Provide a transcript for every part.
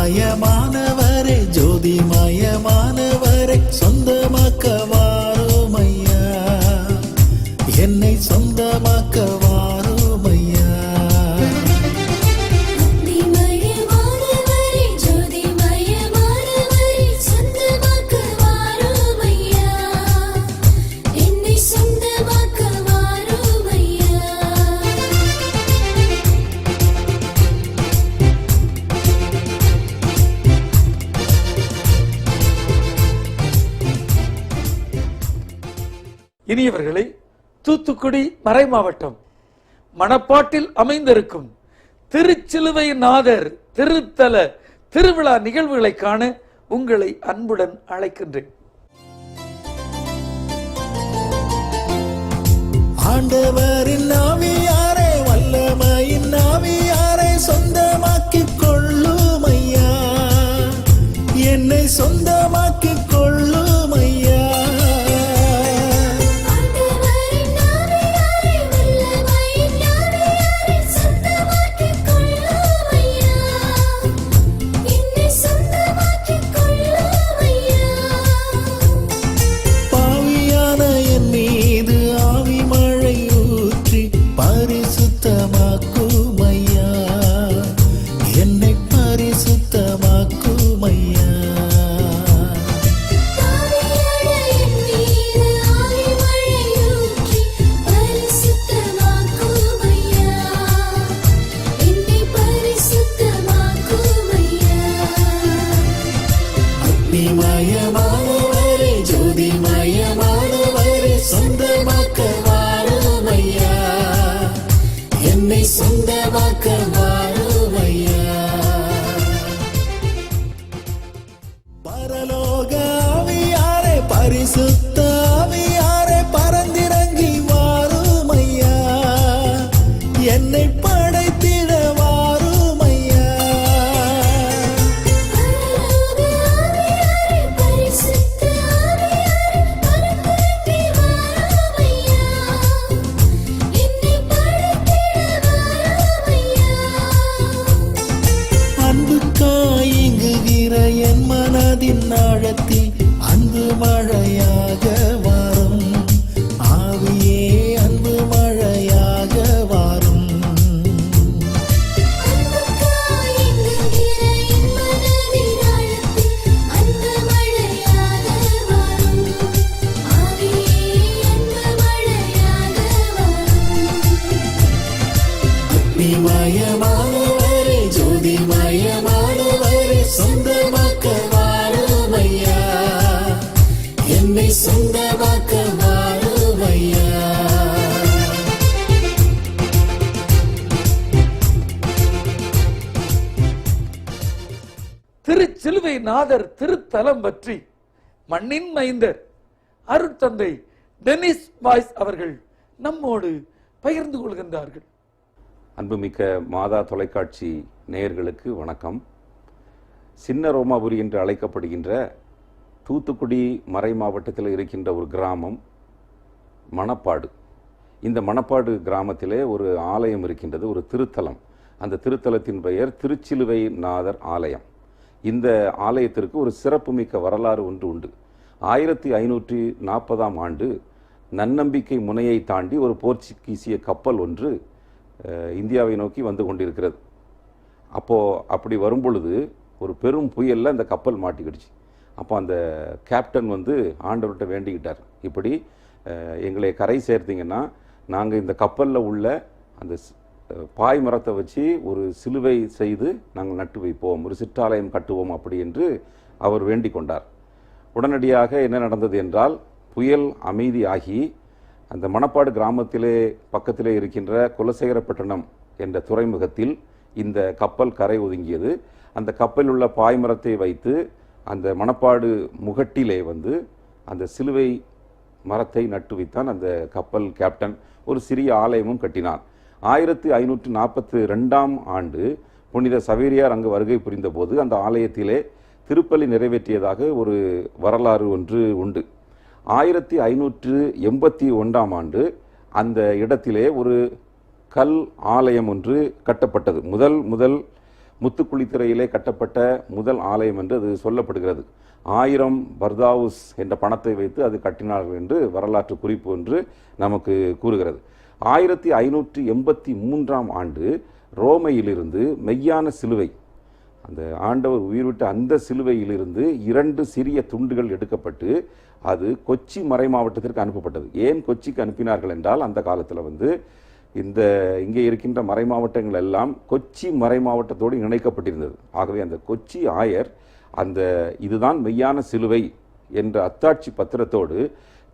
மயமானவரே ஜோதி மயமானவரே சொந்தமாக்க வாருமையா, என்னை சொந்தமாக்க வாருமையா. இனியவர்களை, தூத்துக்குடி மறை மாவட்டம் மணப்பாட்டில் அமைந்திருக்கும் திருச்சிலுவை நாதர் திருத்தல திருவிழா நிகழ்வுகளை காண உங்களை அன்புடன் அழைக்கின்றேன். ஆண்டவரின் ஆவியாரே வல்லமையின் ஆவியாரே சொந்தமாக்கிக் கொள்ளுமையா, என்னை சொந்தமாக்கிக் கொள்ளுமையா. மயமானவரே ஜோதி மயமானவரே சொந்தமாக்க வாருமையா, என்னை சொந்தமாக்க வாருமையா. பரலோக ஆவியாரே பரிசுத்த ஆவியாரே பரந்திறங்கி வாருமையா, என்னை படைத்திட வாருமையா. என் மனதின் ஆழத்தில் அன்பு மழையாக வரும் ஆவியே, அன்பு மழையாக வரும். மயமானவரே ஜோதி மயமானவரே சொந்தமாக்க வாருமையா, என்னை சொந்தமாக்க வாருமையா. திருச்சிலுவை நாதர் திருத்தலம் பற்றி மண்ணின் மைந்தர் அருட்தந்தை டெனிஸ் வாய்ஸ் அவர்கள் நம்மோடு பகிர்ந்து கொள்கின்றார்கள். அன்புமிக்க மாதா தொலைக்காட்சி நேயர்களுக்கு வணக்கம். சின்ன ரோமாபுரி என்று அழைக்கப்படுகின்ற தூத்துக்குடி மறை மாவட்டத்தில் இருக்கின்ற ஒரு கிராமம் மணப்பாடு. இந்த மணப்பாடு கிராமத்திலே ஒரு ஆலயம் இருக்கின்றது, ஒரு திருத்தலம். அந்த திருத்தலத்தின் பெயர் திருச்சிலுவை நாதர் ஆலயம். இந்த ஆலயத்திற்கு ஒரு சிறப்புமிக்க வரலாறு ஒன்று உண்டு. 1540ஆம் ஆண்டு நன்னம்பிக்கை முனையை தாண்டி ஒரு போர்ச்சுகீசிய கப்பல் ஒன்று இந்தியாவை நோக்கி வந்து கொண்டிருக்கிறது. அப்படி வரும்பொழுது ஒரு பெரும் புயலில் அந்த கப்பல் மாட்டிக்கிடுச்சு. அப்போ அந்த கேப்டன் வந்து ஆண்டவர்கிட்ட வேண்டிக்கிட்டார், இப்படி எங்களை கரை சேர்த்திங்கன்னா நாங்கள் இந்த கப்பலில் உள்ள அந்த பாய் மரத்தை வச்சு ஒரு சிலுவை செய்து நாங்கள் நட்டு வைப்போம், ஒரு சிற்றாலயம் கட்டுவோம் அப்படி என்று அவர் வேண்டிக் கொண்டார். உடனடியாக என்ன நடந்தது என்றால், புயல் அமைதியாகி அந்த மணப்பாடு கிராமத்திலே பக்கத்திலே இருக்கின்ற குலசேகரப்பட்டினம் என்ற துறைமுகத்தில் இந்த கப்பல் கரை ஒதுங்கியது. அந்த கப்பலில் உள்ள பாய்மரத்தை வைத்து அந்த மணப்பாடு முகட்டிலே வந்து அந்த சிலுவை மரத்தை நட்டு வைத்தான் அந்த கப்பல் கேப்டன். ஒரு சிறிய ஆலயமும் கட்டினான். 1542ஆம் ஆண்டு புனித சவேரியார் அங்கு வருகை புரிந்த போது அந்த ஆலயத்திலே திருப்பலி நிறைவேற்றியதாக ஒரு வரலாறு ஒன்று உண்டு. 1581ஆம் ஆண்டு அந்த இடத்திலே ஒரு கல் ஆலயம் ஒன்று கட்டப்பட்டது. முதல் முத்துக்குளித்துறையிலே கட்டப்பட்ட முதல் ஆலயம் என்று அது சொல்லப்படுகிறது. 1000 பர்தாவுஸ் என்ற பணத்தை வைத்து அது கட்டினார்கள் என்று வரலாற்று குறிப்பு ஒன்று நமக்கு கூறுகிறது. 1583ஆம் ஆண்டு ரோமையிலிருந்து மெய்யான சிலுவை, அந்த ஆண்டவர் உயிர்விட்ட அந்த சிலுவையிலிருந்து 2 சிறிய துண்டுகள் எடுக்கப்பட்டு அது கொச்சி மறை மாவட்டத்திற்கு அனுப்பப்பட்டது. ஏன் கொச்சிக்கு அனுப்பினார்கள் என்றால், அந்த காலத்தில் இங்கே இருக்கின்ற மறை மாவட்டங்கள் எல்லாம் கொச்சி மறை மாவட்டத்தோடு இணைக்கப்பட்டிருந்தது. ஆகவே அந்த கொச்சி ஆயர் இதுதான் மெய்யான சிலுவை என்ற அத்தாட்சி பத்திரத்தோடு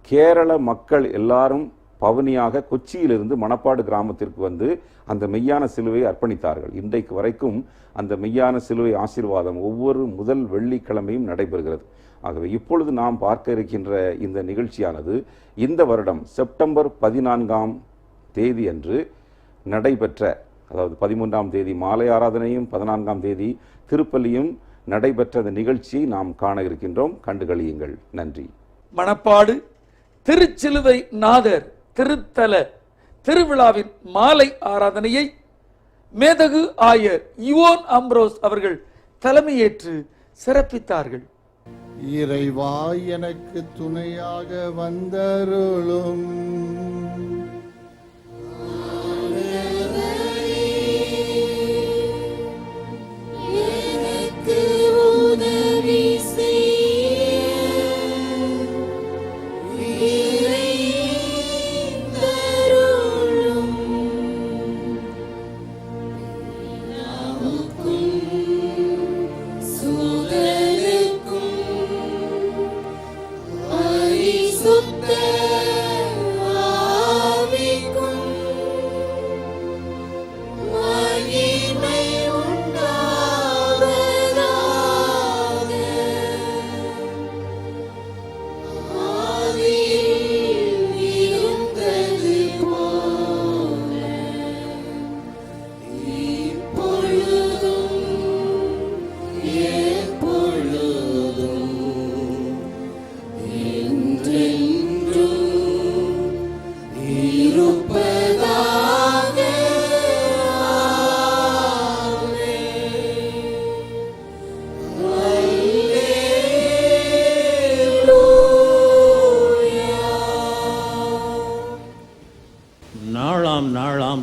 கேரள மக்கள் எல்லாரும் பவனியாக கொச்சியிலிருந்து மணப்பாடு கிராமத்திற்கு வந்து அந்த மெய்யான சிலுவையை அர்ப்பணித்தார்கள். இன்றைக்கு வரைக்கும் அந்த மெய்யான சிலுவை ஆசீர்வாதம் ஒவ்வொரு முதல் வெள்ளிக்கிழமையும் நடைபெறுகிறது. ஆகவே இப்பொழுது நாம் பார்க்க இருக்கின்ற இந்த நிகழ்ச்சியானது இந்த வருடம் செப்டம்பர் 14ஆம் தேதி அன்று நடைபெற்ற, அதாவது 13ஆம் தேதி மாலை ஆராதனையும் 14ஆம் தேதி திருப்பலியும் நடைபெற்ற அந்த நிகழ்ச்சியை நாம் காண இருக்கின்றோம். கண்டுகளியுங்கள். நன்றி. மணப்பாடு திருச்சிலுவை நாதர் திருத்தல திருவிழாவின் மாலை ஆராதனையை மேதகு ஆயர் யுவோன் அம்ப்ரோஸ் அவர்கள் தலைமையேற்று சிறப்பித்தார்கள். இறைவா எனக்கு துணையாக வந்தருளும்.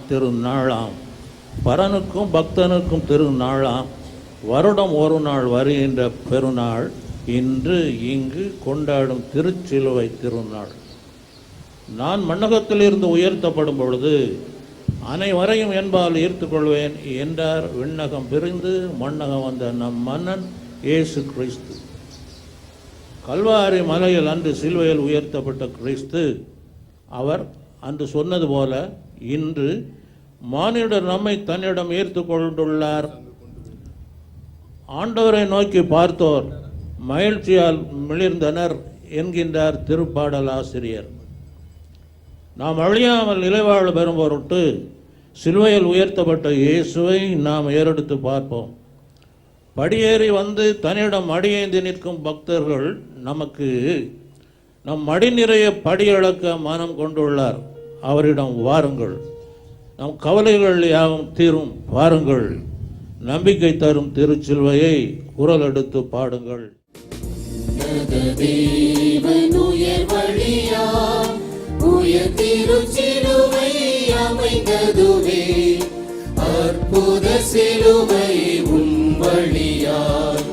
திருநாளாம், பரனுக்கும் பக்தனுக்கும் திருநாளாம், வருடம் ஒரு நாள் வருகின்ற பெருநாள் இன்று இங்கு கொண்டாடும் திருச்சிலுவை திருநாள். நான் மண்ணகத்திலிருந்து உயர்த்தப்படும் பொழுது அனைவரையும் என்பால் ஈர்த்துக்கொள்வேன் என்றார் விண்ணகம் பிரிந்து மண்ணகம் வந்த நம் மன்னன் இயேசு கிறிஸ்து. கல்வாரி மலையில் அன்று சிலுவையில் உயர்த்தப்பட்ட கிறிஸ்து அவர் அன்று சொன்னது போல இன்று மானிடர் நம்மை தன்னிடம் ஈர்த்து கொண்டுள்ளார். ஆண்டவரை நோக்கி பார்த்தோர் மகிழ்ச்சியால் மிளிர்ந்தனர் என்கின்றார் திருப்பாடல் ஆசிரியர். நாம் அழியாமல் நிலைவாழ் பெறும் பொருட்டு சிலுவையில் உயர்த்தப்பட்ட இயேசுவை நாம் ஏறெடுத்து பார்ப்போம். படியேறி வந்து தன்னிடம் அடியேந்தி நிற்கும் பக்தர்கள் நமக்கு நம் மடி நிறைய படியளக்க மனம் கொண்டுள்ளார். அவரிடம் வாருங்கள், நம் கவலைகள் யாவும் தீரும் வாருங்கள், நம்பிக்கை தரும் திருச்சிலுவையை குரல் எடுத்து பாடுங்கள். திருச்சிலுவை அமைந்ததுவே அற்புத சிலுவை உன் வழியால்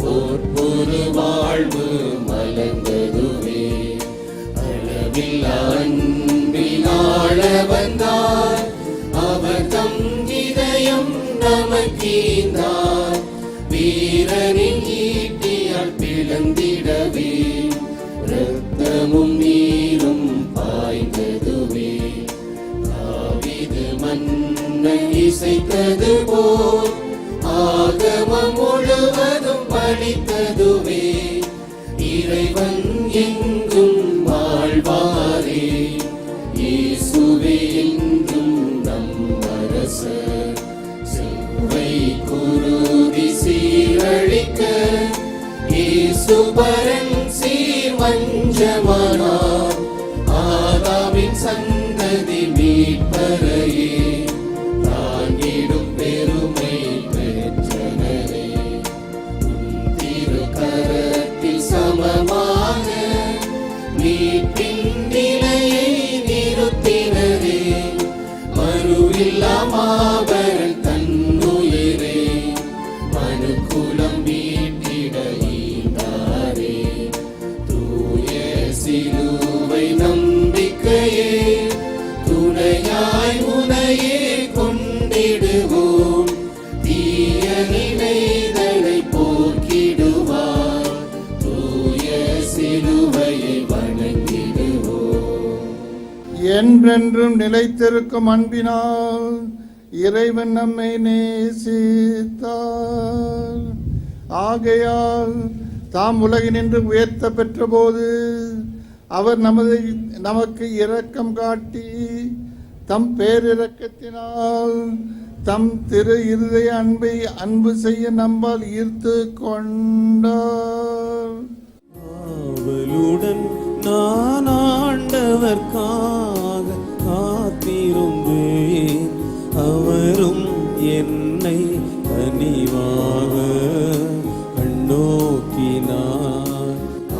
போர்ப்புரு வாழ்வு மலர்ந்ததுவே அளவில்லா அன்பினாள வந்தார் அவர் தம் இதயம் நமக்கீந்தார் வீரனின் ஈட்டியால் பிளந்திடவே இரத்தமும் நீரும் பாய்ந்ததுவே தாவீது மன்னன் இசைத்தது போல் ஆகமம் முழுவதும் படித்ததுவே இறைவன் எங்கும் வாழ்வாரே இயேசுவே என்றும் நம் அரசர் சிலுவை குருதி சீரழிக்க இயேசு பரன் சீர் வஞ்சமானார் ஆதாமின் சந்ததி மீட்பரையே தாங்கிடும் பெருமை பெற்ற துணையாய் உனையே கொண்டிடுவோம், தீய நினைதலை போக்கிடுவார், தூய சிலுவையை வணங்கிடுவோம். என்றென்றும் நிலைத்திருக்கும் அன்பினால் இறைவன் நம்மை நேசித்தார். ஆகையால் தாம் உலகினின்று உயர்த்த பெற்ற போது அவர் நமக்கு இரக்கம் காட்டி தம் பேரிரக்கத்தினால் தம் திரு இருதய அன்பை அன்பு செய்ய நம்பால் ஈர்த்து கொண்டார். ஆவலுடன் நான் ஆண்டவர்க்காக காத்திருந்தேன், அவரும் என்னை கனிவாக கண்ணோக்கினார்.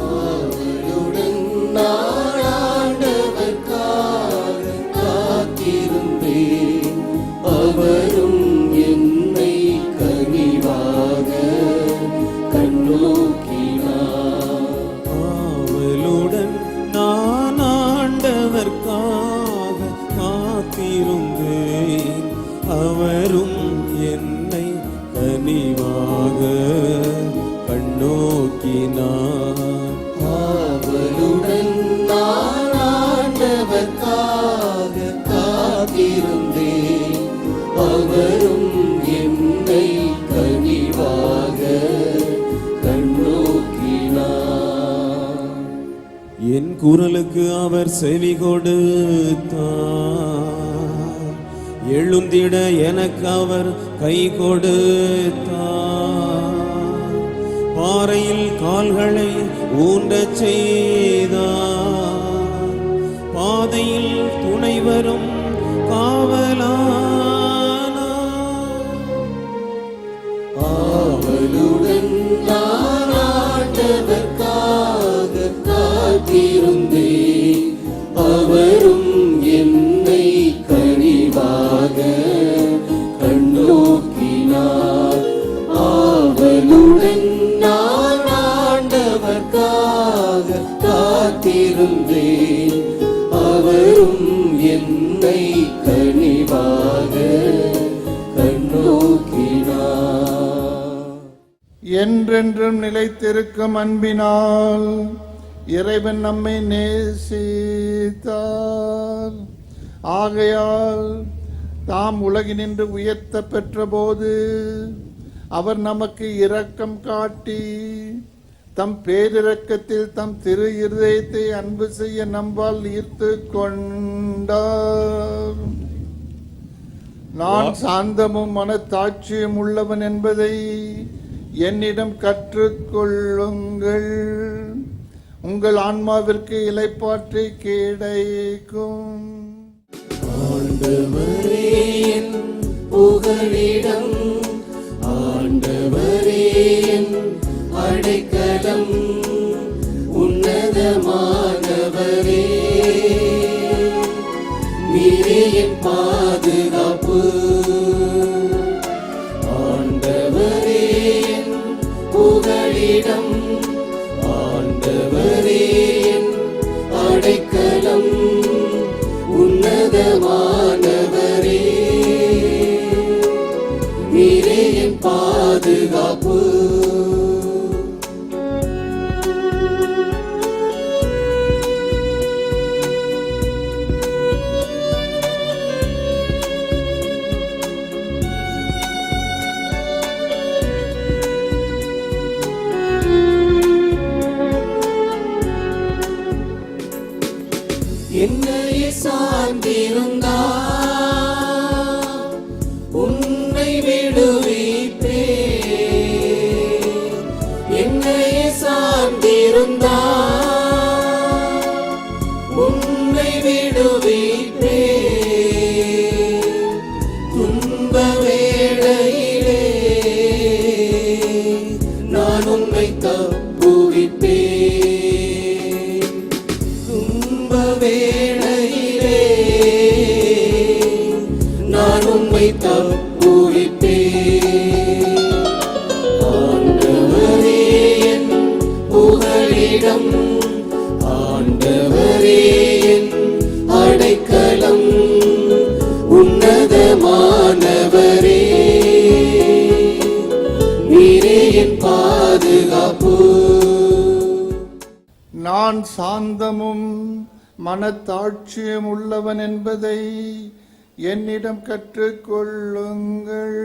ஆவலுடன் நான் ஆண்டவர்க்காக காத்திருந்தேன், அவரும் என்னை கனிவாக கண்ணோக்கினார். ஆவலுடன் நான் ஆண்டவர்க்காக காத்திருந்தேன், அவரும் என்னை கனிவாக கண்ணோக்கினார். ஆவலுடன் நான் ஆண்டவர்க்காக காத்திருந்தேன், அவரும் என்னை கனிவாக கண்ணோக்கினார். என் குரலுக்கு அவர் செவி கொடுத்தார், எழுந்திட எனக்கு அவர் கை கொடுத்தார். பாறையில் கால்களை ஊன்றச் செய்தார், பாதையில் துணை வரும் காவலானார். ஆவலுடன் நான் ஆண்டவர்க்காக காத்திருந்தேன், அவரும் என்னை கனிவாக கண்ணோக்கினார். ஆவலுடன் நான் ஆண்டவர்க்காக காத்திருந்தேன், அவரும் என்னை கனிவாக கண்ணோக்கினார். என்றென்றும் நிலைத்திருக்கும் அன்பினால் இறைவன் நம்மை நேசித்தார். ஆகையால் தாம் உலகினின்று உயர்த்த பெற்ற போது அவர் நமக்கு இரக்கம் காட்டி தம் பேரிரக்கத்தில் தம் திரு இருதயத்தை அன்பு செய்ய நம்பால் ஈர்த்து கொண்டார். நான் சாந்தமும் மனத்தாட்சியும் உள்ளவன் என்பதை என்னிடம் கற்றுக்கொள்ளுங்கள், உங்கள் ஆன்மாவிற்கு இளைப்பாற்றி கிடைக்கும். ஆண்டவரே என் புகழிடம், ஆண்டவரே என் அடைக்கலம், உன்னதமானவரே நீரே என் பாதுகாப்பு. ஆண்டவரே என் புகழிடம், ஆண்டவரே என் அடைக்கலம், உன்னதமானவரே நீரே என் பாதுகாப்பு. என்னையே சார்ந்திருந்தார், உன்னை விடுவிப்பேன். என்னையே சார்ந்திருந்தார், உன்னை விடுவிப்பேன். துன்ப வேளையிலே நான் உன்னை தப்புவிப்பேன். துன்ப வேளையிலே நான் உம்மை தப்புவிப்பேன். ஆண்டவரே என் புகழிடம், ஆண்டவரே என் அடைக்கலம், பிரியமானவரே, நீரே என் பாதுகாப்பு. நான் சாந்தமும் மனத்தாட்சியும் உள்ளவன் என்பதை என்னிடம் கற்றுக்கொள்ளுங்கள்.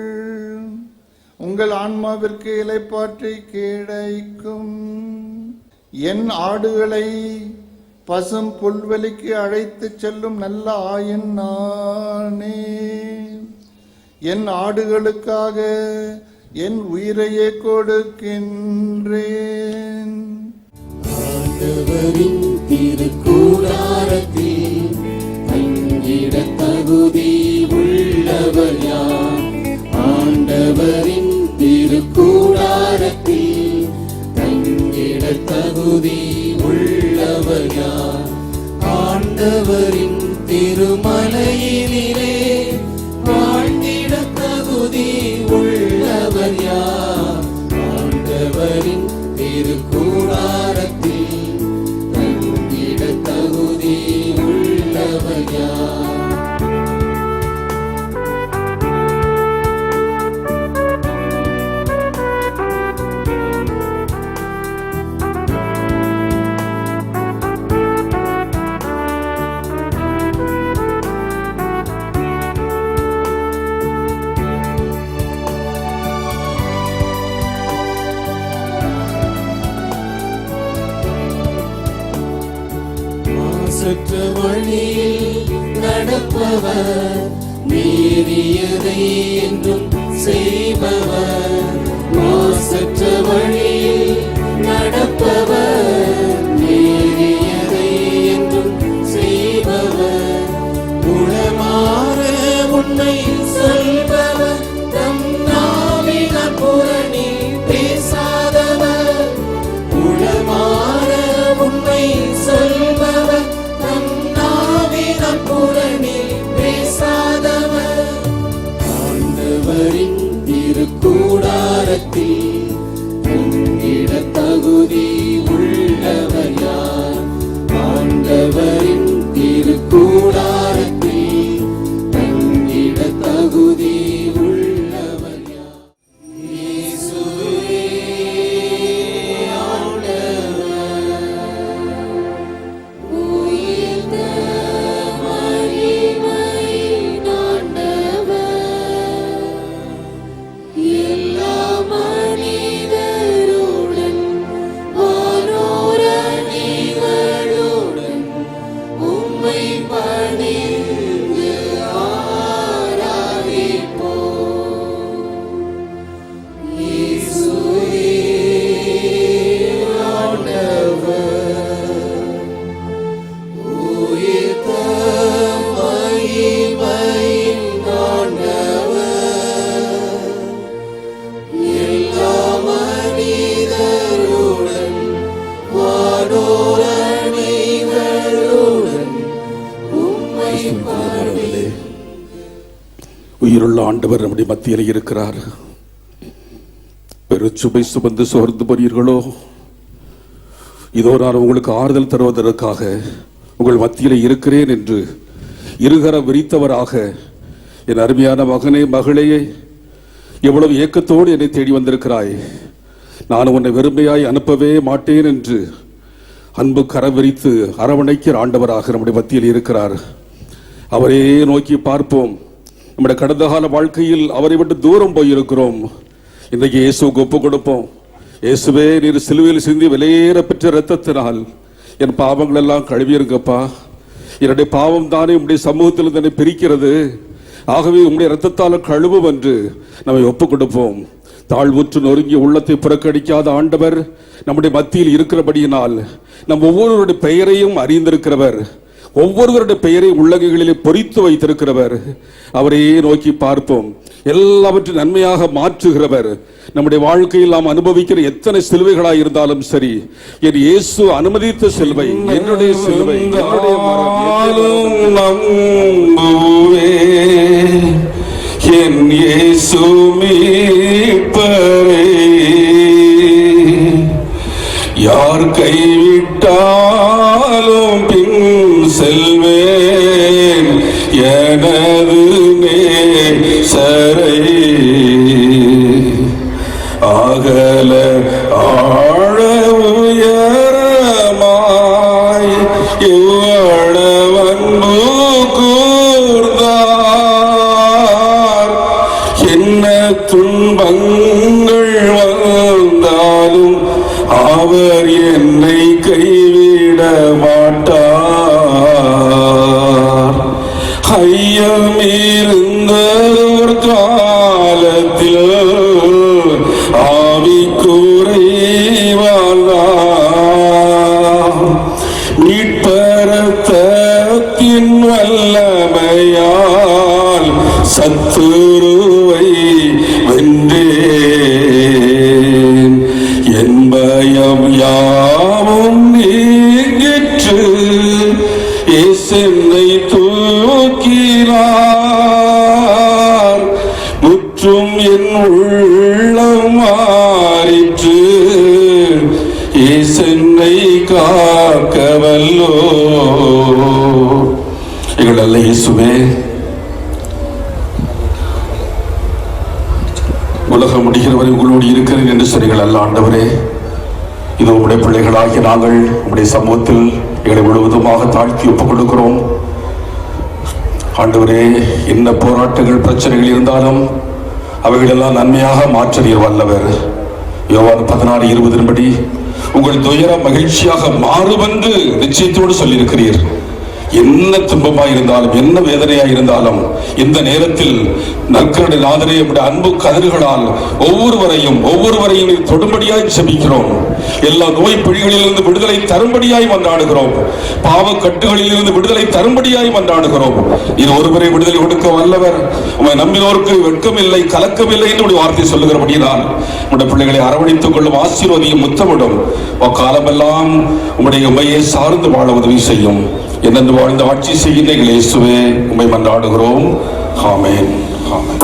உங்கள் ஆன்மாவிற்கு இளைப்பாற்றி கிடைக்கும். என் ஆடுகளை பசும் புல்வெளிக்கு அழைத்து செல்லும் நல்ல ஆயன் நானே. என் ஆடுகளுக்காக என் உயிரையே கொடுக்கின்றேன். ஆண்டவரின் திருக்கூடாரத்தில் தங்கிட தகுதி உள்ளவர் யார்? ஆண்டவரின் திருக்கூடாரத்தில் தங்கிட தகுதி உள்ளவர் யார்? ஆண்டவரின் திருமலையினிலே வாழ்ந்திட தகுதி உள்ளவர் யார்? ஆண்டவரின் திருக்கூடாரத்தில் தங்கிட தகுதி உள்ளவர் யார்? மாசற்ற வழியில் நடப்பவர், மீறியதை என்றும் செய்பவர். மாசற்ற வழியில் நடப்பவர், மீறியதை என்றும் செய்பவர். உளமாற உண்மை சொல்பவர், தம் நாவினால் புரணி பேசாதவர். உளமாற உண்மை சொல்பவர், தம் நாவினால் புரணி பேசாதவர். ஆண்டவரின் திருக்கூடாரத்தில் தங்கிட தகுதி உள்ளவர் யார்? ஆண்டவரின் திருக்கூடாரத்தில் தங்கிட தகுதி உள்ளவர் யார்? இயேசுவே ஆண்டவர், உயிர்த்த மகிமையின் ஆண்டவர், எல்லா மனிதருடன் வானோர் அணிகளுடன் உம்மை பணிந்து ஆராதிப்போம். இயேசுவே ஆண்டவர், உயிர்த்த மகிமையின் ஆண்டவர், எல்லா மனிதருடன் வானோர் அணிகளுடன் உம்மை பணிந்து. உயிருள்ள ஆண்டவர் நம்முடைய மத்தியில் இருக்கிறார். பெருச்சுமை சுமந்து சோர்ந்து போறீர்களோ, இதோ நான் உங்களுக்கு ஆறுதல் தருவதற்காக உங்கள் மத்தியில் இருக்கிறேன் என்று இருகரம் விரித்தவராக, என் அருமையான மகனே மகளே, எவ்வளவு ஏக்கத்தோடு என்னை தேடி வந்திருக்கிறாய். நான் உன்னை வெறுமையாய் அனுப்பவே மாட்டேன் என்று அன்பு கரம் விரித்து அரவணைக்கிற ஆண்டவராக நம்முடைய மத்தியில் இருக்கிறார். அவரே நோக்கி பார்ப்போம். நம்முடைய கடந்த கால வாழ்க்கையில் அவரை விட்டு தூரம் போயிருக்கிறோம். இன்றைக்கு இயேசுவுக்கு ஒப்பு கொடுப்போம். இயேசுவே, நீர் சிலுவையில் சிந்தி வெளியேற பெற்ற இரத்தத்தினால் என் பாவங்கள் எல்லாம் கழுவியிருங்கப்பா. என்னுடைய பாவம் தானே உம்முடைய சமூகத்தில் என்னை பிரிக்கிறது. ஆகவே உம்முடைய இரத்தத்தால் கழுவும் என்று நம்மை ஒப்பு கொடுப்போம். தாழ்வுற்று நொறுங்கிய உள்ளத்தை புறக்கணிக்காத ஆண்டவர் நம்முடைய மத்தியில் இருக்கிறபடியினால் நம் ஒவ்வொருவருடைய பெயரையும் அறிந்திருக்கிறவர், ஒவ்வொருவருடைய பெயரை உள்ளங்கைகளிலே பொறித்து வைத்திருக்கிறவர். அவரையே நோக்கி பார்ப்போம். எல்லாவற்றையும் நன்மையாக மாற்றுகிறவர். நம்முடைய வாழ்க்கையில் நாம் அனுபவிக்கிற எத்தனை சிலுவைகளாய் இருந்தாலும் சரி, என் இயேசு அனுமதித்த சிலுவை என்னுடைய சிலுவை, என்னுடைய மரணம். என் இயேசு மீட்பரே, யார் கைவிட்டாலும் பின் செல்வேன் எனது நேசரை அகல ஆழ உயரமாய் இவ்வளவு அன்பு கூர்ந்தார். என்ன துன்பங்கள் வந்தாலும் அவர் என்னை கைவிட மாட்டார். ஐயம் இருந்ததோர் காலத்தில் ஆவிக்குறைவாழ்ந்தார். மீட்பரத்தின் வல்லமையால் சத்துருவை வென்றேன். என் பயம் யாவும் நீங்கிற்று, என்னை தூக்கினார். முற்றும் என் உள்ளம் மாறிற்று, என்னை காக்கவல்லோ. எங்கள் நல்ல இயேசுவே, உலகம் முடிகிறவரை உங்களோடு இருக்கிறேன் என்று சொன்னீர்கள் அல்ல ஆண்டவரே. இது உங்களுடைய பிள்ளைகளாகிய நாங்கள் உங்களுடைய சமூகத்தில் எங்களை முழுவதுமாக தாழ்த்தி ஒப்புக் கொடுக்கிறோம். ஆண்டவரே, என்ன போராட்டங்கள் பிரச்சனைகள் இருந்தாலும் அவைகளெல்லாம் நன்மையாக மாற்ற நீர் வல்லவர். யோவான் 16:20 படி உங்கள் துயரம் மகிழ்ச்சியாக மாறும் என்று நிச்சயத்தோடு சொல்லியிருக்கிறீர். என்ன துன்பமாய் இருந்தாலும், என்ன வேதனையாய் இருந்தாலும், இந்த நேரத்தில் நற்கருணை நாதரே உடைய அன்பு கதிர்களால் ஒவ்வொருவரையும் தொடும்படியாய் செபிக்கிறோம். எல்லா நோய் பிழிகளிலிருந்து விடுதலை தரும்படியாய் மன்றாடுகிறோம். பாவ கட்டுகளில் இருந்து விடுதலை தரும்படியாய் மன்றாடுகிறோம். இது ஒருவரை விடுதலை கொடுக்க வல்லவர். உம்மை நம்பினோருக்கு வெட்கமில்லை, கலக்கமில்லை என்று உடைய வார்த்தை சொல்லுகிறபடியால் உடைய பிள்ளைகளை அரவணைத்துக் கொள்ளும், ஆசீர்வதியும், முத்தமிடும். காலமெல்லாம் உம்முடைய உண்மையை சார்ந்து வாழ உதவி செய்யும். என்னென்று வாழ்ந்த ஆட்சி செய்கின்ற இயேசுவே உம்மை மன்றாடுகிறோம். ஆமென், ஆமென்.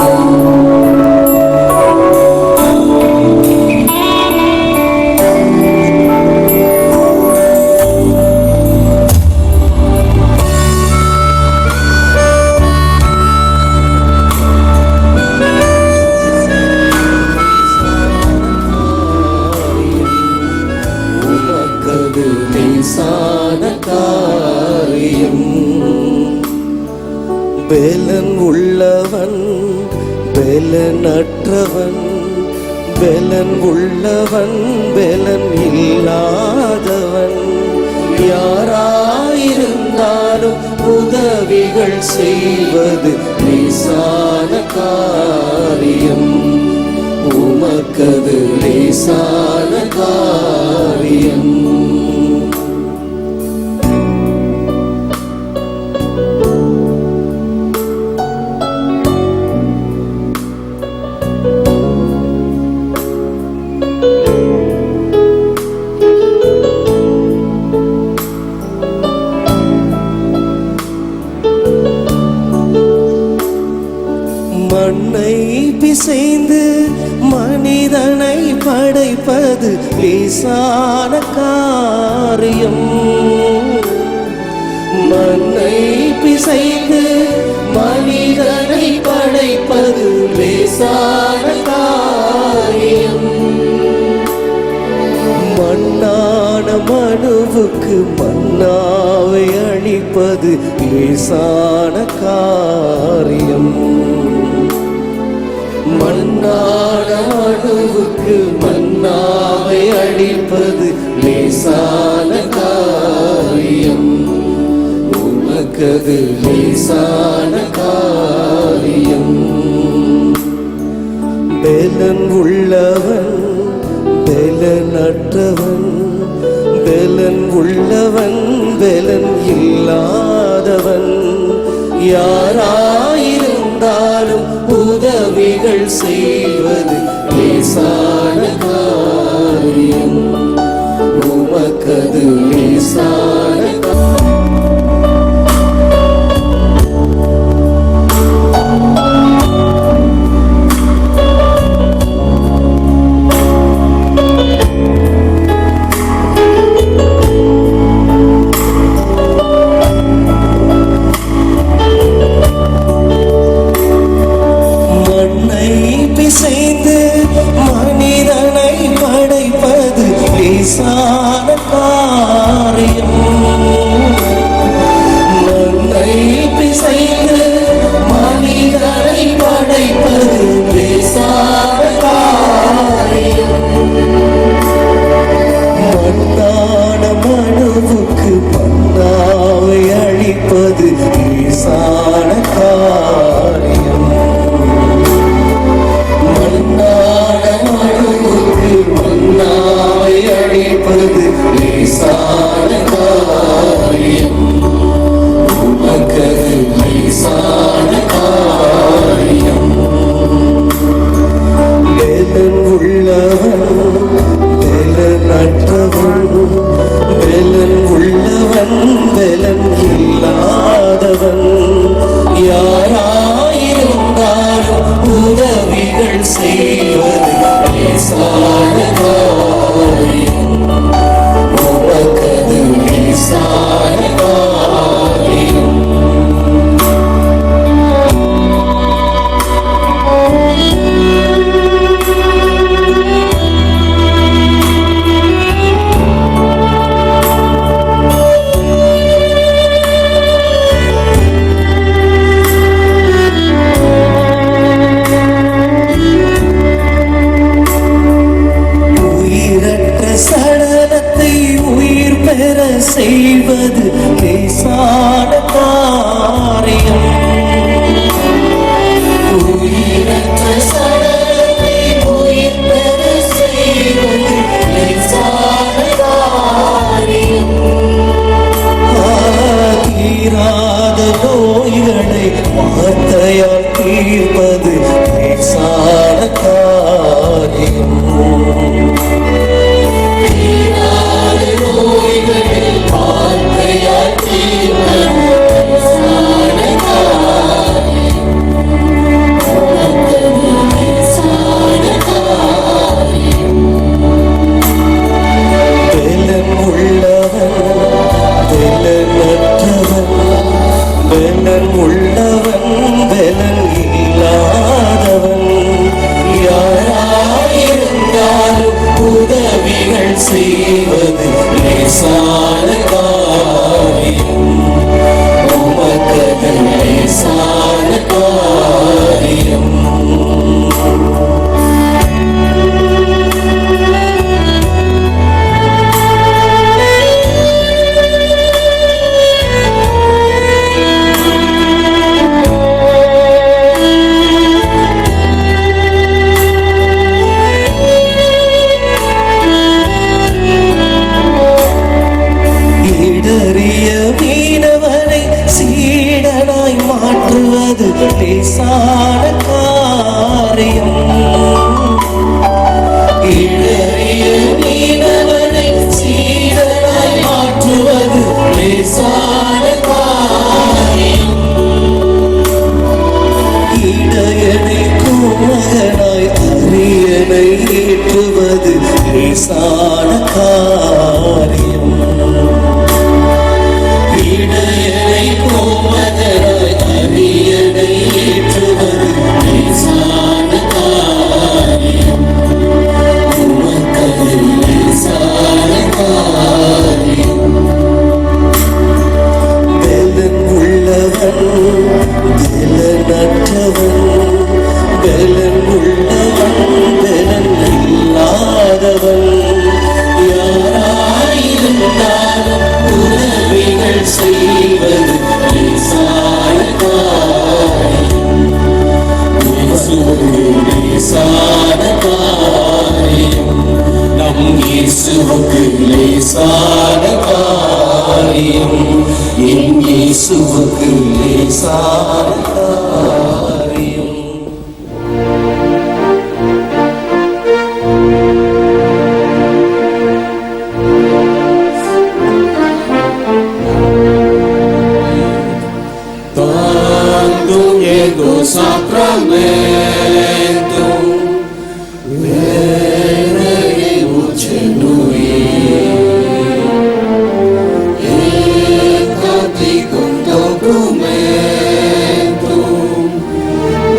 பெலன் உள்ளவன் பெலனற்றவன், பெலன் உள்ளவன் பெலன் இல்லாதவன், யாராயிருந்தாலும் உதவிகள் செய்வது லேசான காரியம். உமக்கது லேசான காரியம். மண்ணை பிசைந்து மனிதனை படைப்பது லேசான காரியம். மண்ணை பிசைந்து மனிதனை படைப்பது லேசான காரியம். மண்ணான மனுவுக்கு மன்னாவை அளிப்பது லேசான காரியம். மன்னான மனுவுக்கு மன்னாவை அளிப்பது லேசான காரியம். உமக்கது லேசான காரியம். பெலன் உள்ளவன் பெலனற்றவன், பெலன் உள்ளவன் பெலன் இல்லாதவன், யாராயிருந்தாலும் உதவிகள் செய்வது லேசான காரியம். உமக்கது லேசான காரியம் உமக்கது லேசான காரியம். சடலத்தை உயிர் பெற செய்வது லேசான காரியம். உயிரற்ற சடலத்தை உயிர் பெற செய்வது லேசான காரியம். தீராத நோய்களை வார்த்தையால் தீர்ப்பது லேசான காரியம். செய்வது லேசான காரியம் உமக்கது லேசான காரியம். மீனவனை சீடனாய் மாற்றுவது லேசான காரியம். இடறிய மீனவனை சீடனாய் மாற்றுவது லேசான காரியம். இடையனை குமகனாய் அரியணை ஏற்றுவது லேசான காரியம். இடையனை கோமகனாய் அரியணை ஏற்றுவது லேசான காரியம் உமக்கது லேசான காரியம். பெலன் உள்ளவன் பெலனற்றவன், பெலன் உள்ளவன் பெலன் இல்லாதவன் யாராயிருந்தாலும் உதவிகள் செய்வது லேசான காரியம். இயேசுவுக்கு லேசான காரியம். நம் இயேசுவுக்கு லேசான காரியம். என் இயேசுவுக்கு லேசான காரியம். Sacramento, veneramus genui, et canticum documentum,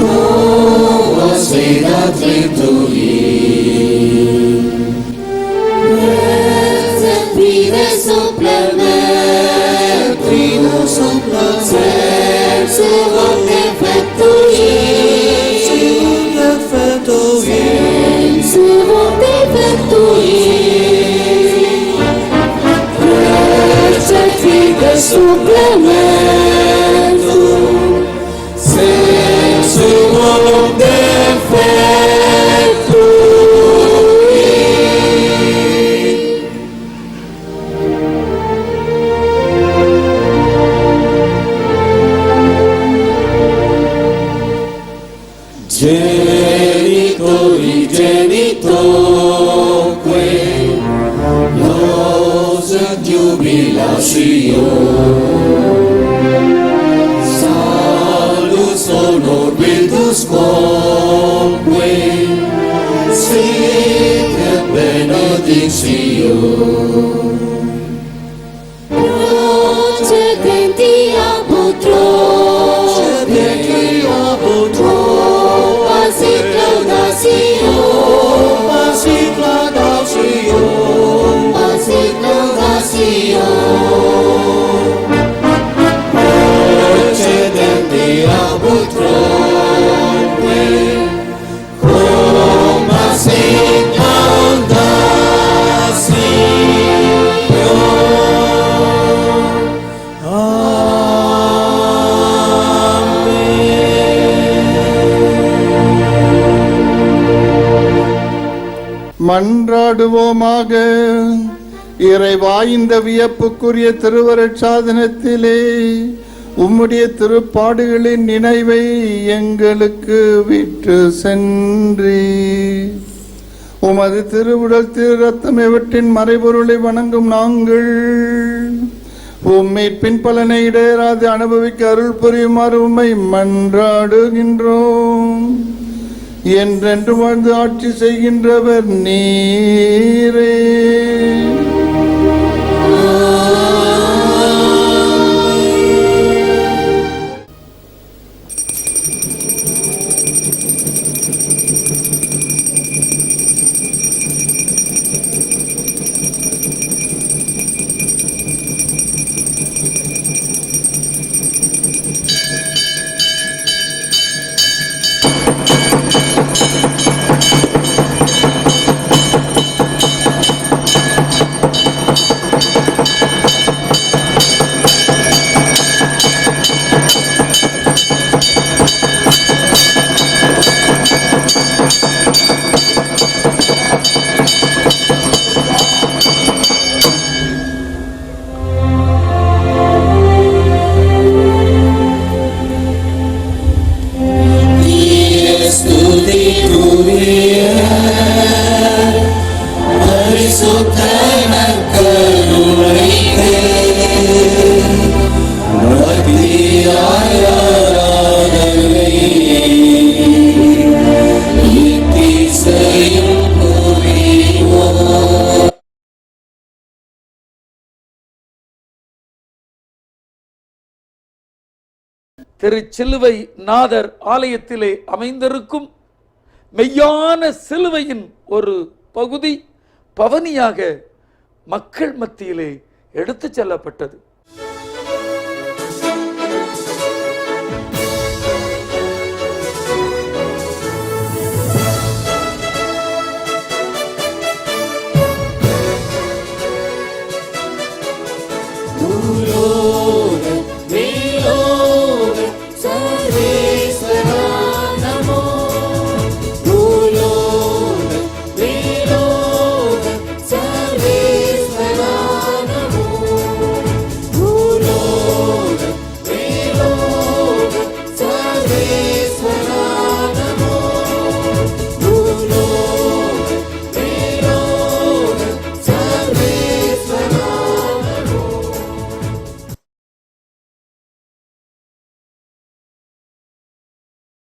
novas erat retui. Et vide supplement, vide supplement, sevum defectui. Sevum defectui. Et vide supplementum, sevum defectui. Genitori genitoque, nos jubilatio, salus honor virtus quoque, மன்றாடுவோமாக. இறைவா, இந்த வியப்புக்குரிய திருவருட்சாதனத்திலே உம்முடைய திருப்பாடுகளின் நினைவை எங்களுக்கு விட்டு சென்றி உமது திருவுடல் திரு ரத்தம் இவற்றின் மறைபொருளை வணங்கும் நாங்கள் உம்மை பின்பலனை இடையராது அனுபவிக்க அருள் புரியுமாறு உம்மை மன்றாடுகின்றோம். என்றென்று வாழ்ந்து ஆட்சி செய்கின்றவர் நீரே. திருச்சிலுவை நாதர் ஆலயத்திலே அமைந்திருக்கும் மெய்யான சிலுவையின் ஒரு பகுதி பவனியாக மக்கள் மத்தியிலே எடுத்துச் செல்லப்பட்டது.